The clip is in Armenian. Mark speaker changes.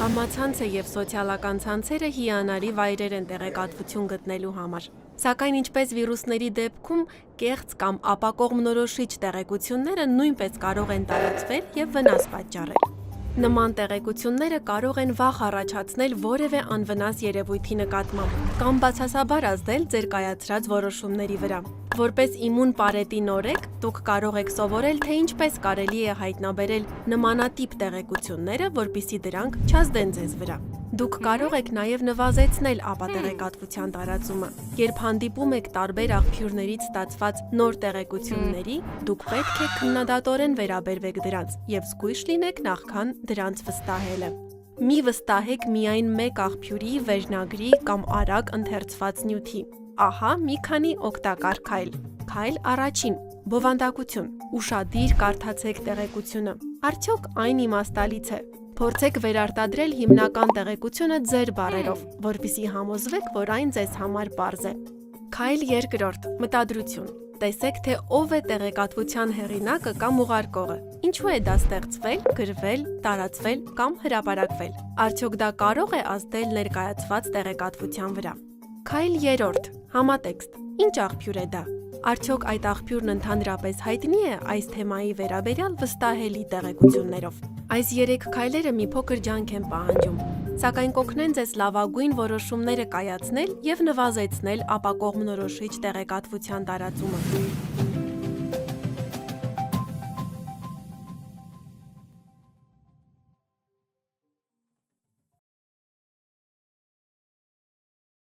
Speaker 1: Համացանցը եւ սոցիալական ցանցերը հիանալի վայրեր են տեղեկատվություն գտնելու համար։ Սակայն ինչպես վիրուսների դեպքում կեղծ կամ ապակողմնորոշիչ տեղեկությունները նույնպես կարող են տարածվել եւ վնաս պատճառել։ Նման տեղեկությունները կարող են վախ առաջացնել որևէ անվնաս երևույթի նկատմամբ կամ բացասաբար ազդել ձեր կայացրած որոշումների վրա։ Որպես իմուն պարետի նորեկ, դուք կարող եք սովորել, թե ինչպես կարելի է հայտնաբերել նմանատիպ տեղեկությունները, որպեսզի դրանք չազդեն ձեզ վրա։ Դուք կարող եք նաև նվազեցնել ապատեղեկատվության տարածումը։ Երբ հանդիպում եք տարբեր աղբյուրներից ստացված նոր տեղեկությունների, դուք պետք է քննադատորեն վերաբերվեք դրանց եւ զգույշ լինեք նախքան դրանց վստահելը։ Մի վստահեք միայն մեկ աղբյուրի, վերնագրի կամ արագ ընթերցված նյութի։ Ահա մի քանի օգտակար քայլ։ Քայլ առաջին. բովանդակություն։ Ուշադիր կարդացեք տեղեկությունը։ Արդյոք այն իմաստալից է։ Փորձեք վերարտադրել հիմնական տեղեկությունը ձեր բառերով, որպեսզի համոզվեք, որ այն ձեզ համար պարզ է։ Քայլ երկրորդ. մտադրություն։ Տեսեք, թե ով է տեղեկատվության հեղինակը կամ ուղարկողը։ Ինչու է դա ստեղծվել, գրվել, տարածվել կամ հրապարակվել։ Արդյոք դա կարող է ազդել ներկայացված տեղեկատվության վրա։ Քայլ երրորդ. համատեքստ։ Ինչ աղբյուր է դա։ Արդյոք այդ աղբյուրն ընդհանրապես հայտնի է այս թեմայի վերաբերյալ վստահելի տեղեկություններով։ Այս 3 քայլերը մի փոքր ջանք են պահանջում, սակայն կօգնեն ձեզ լավագույն որոշումները կայացնել եւ նվազեցնել ապակողմնորոշիչ տեղեկատվության տարածումը։